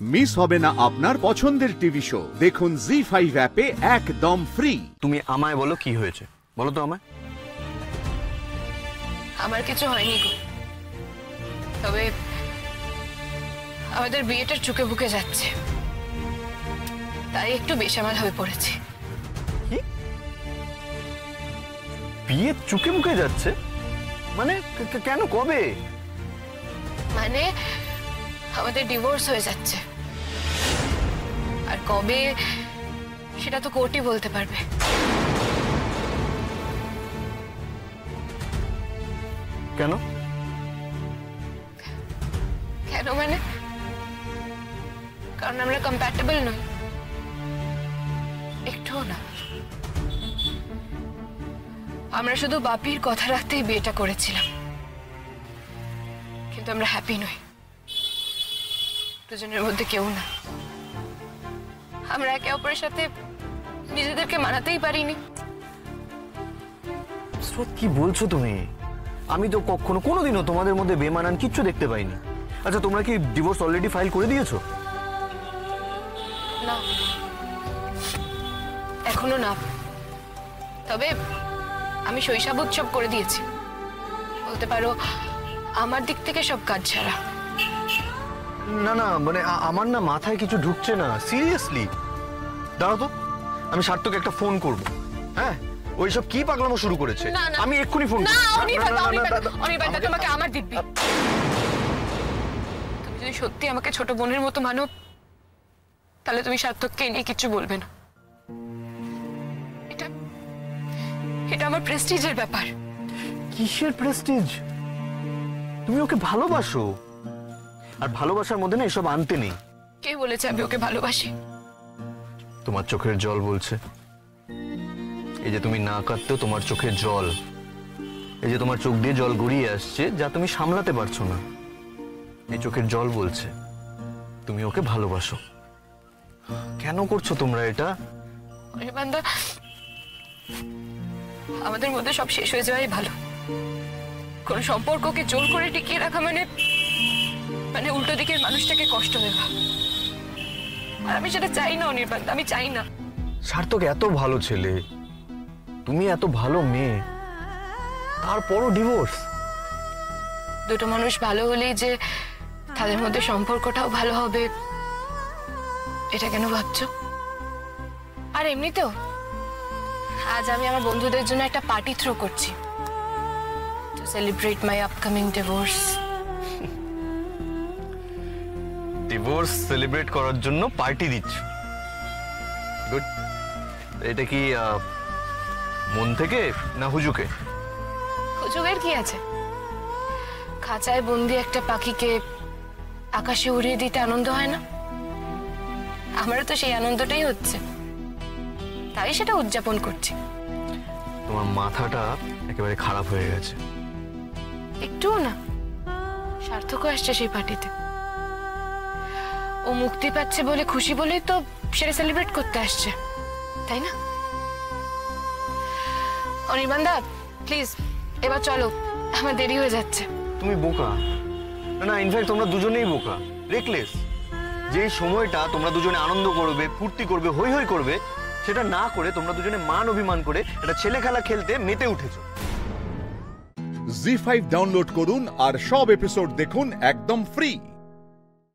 Miss হবে না আপনার পছন্দের টিভি শো। দেখুন জি5 অ্যাপে একদম ফ্রি। তুমি আমায় বলো কি হয়েছে, বলো তো আমায়। আমার কিছু হয়নি গো, তবে আমাদের বিয়েটার চুকে বুকে যাচ্ছে, তাই একটু বেসামাল হয়ে পড়েছি। বিয়ে চুকে মুখে যাচ্ছে মানে কেন, কবে? মানে আমাদের ডিভোর্স হয়ে যাচ্ছে, আর কবে সেটা তো কোর্টই বলতে পারবে। কেন কেন মানে কারণ আমরা কম্প্যাটেবল নই, একটুও না। আমরা শুধু বাপির কথা রাখতেই বিয়েটা করেছিলাম, কিন্তু আমরা হ্যাপি নই, দুজনের মধ্যে কেউ না। আমরা একে অপরের সাথে নিজেদেরকে মানাতেই পারিনি। স্রোত, কি বলছো তুমি? আমি তো কখনো কোনোদিনও তোমাদের মধ্যে বেমানান কিচ্ছু দেখতে পাইনি। আচ্ছা, তোমরা কি ডিভোর্স অলরেডি ফাইল করে দিয়েছো? না, এখনো না, তবে আমি শৈশব উৎসব করে দিয়েছি, বলতে পারো আমার দিক থেকে সব কাজ ছাড়া। না না, মানে আমার না মাথায় কিছু ঢুকছে না, সিরিয়াসলি। দাঁড়াও তো, আমি সার্থকে একটা ফোন করব। হ্যাঁ, ওইসব কি পাগলামো শুরু করেছে। আমি এক্ষুনি ফোন করব। তোমাকে আমার দিব্যি, তুমি যদি সত্যি আমাকে ছোট বোনের মতো মানো, তাহলে তুমি সার্থককে নিয়ে কিছু বলবে না। এটা এটা আমার প্রেস্টিজের ব্যাপার। কিসের প্রেস্টিজ? তুমি ওকে ভালোবাসো, আর ভালোবাসার মধ্যে না এসব আনতে নেই। কে বলেছে আমি ওকে ভালোবাসি? তোমার চোখের জল বলছে। এই যে তুমি না কাঁদতেও তোমার চোখের জল, এই যে তোমার চোখ দিয়ে জল গড়িয়ে আসছে যা তুমি সামলাতে পারছো না, এই চোখের জল বলছে তুমি ওকে ভালোবাসো। কেন করছো তোমরা এটা? অনির্বাণদা, আমাদের মধ্যে সব শেষ হয়ে যাওয়াই ভালো। কোন সম্পর্ককে জোর করে টিকিয়ে রাখা মানে মানে উল্টো দিকের মানুষটাকে কষ্ট দেওয়া, আর আমি সেটা চাই না অনির্বাণদা, আমি চাই না। সার্থক এত ভালো ছেলে, তুমি এত ভালো মেয়ে, তারপরও ডিভোর্স? দুটো মানুষ ভালো হলেই যে তাদের মধ্যে সম্পর্কটাও ভালো হবে, এটা কেন ভাবছো? আর এমনিতেও আজ আমি আমার বন্ধুদের জন্য একটা পার্টি থ্রো করছি, to celebrate my upcoming divorce. Divorce celebrate করার জন্য পার্টি দিচ্ছ? গুড। এটা কি মন থেকে না হুজুকে? হুজুগের কি আছে? খাঁচায় বন্দি একটা পাখিকে আকাশে উড়িয়ে দিতে আনন্দ হয় না? আমারও তো সেই আনন্দটাই হচ্ছে, তাই সেটা উদযাপন করছি। তোমার মাথাটা একেবারে খারাপ হয়ে গেছে। একটুও না, সার্থকও আসছে সেই পার্টিতে। ও মুক্তি পাচ্ছে বলে খুশি বলেই তো সেটা সেলিব্রেট করতে আসছে, তাই না? অনির্বাণদা, প্লিজ এবার চলো, আমার দেরি হয়ে যাচ্ছে। তুমি বোকা। না না, ইনফ্যাক্ট তোমরা দুজনেই বোকা, রেকলেস। যেই সময়টা তোমরা দুজনে আনন্দ করবে, ফুর্তি করবে, হই হই করবে, সেটা না করে তোমরা দুজনে মান অভিমান করে একটা ছেলে খেলা খেলতে মেতে উঠেছো। জি5 ডাউনলোড করুন আর সব এপিসোড দেখুন একদম ফ্রি।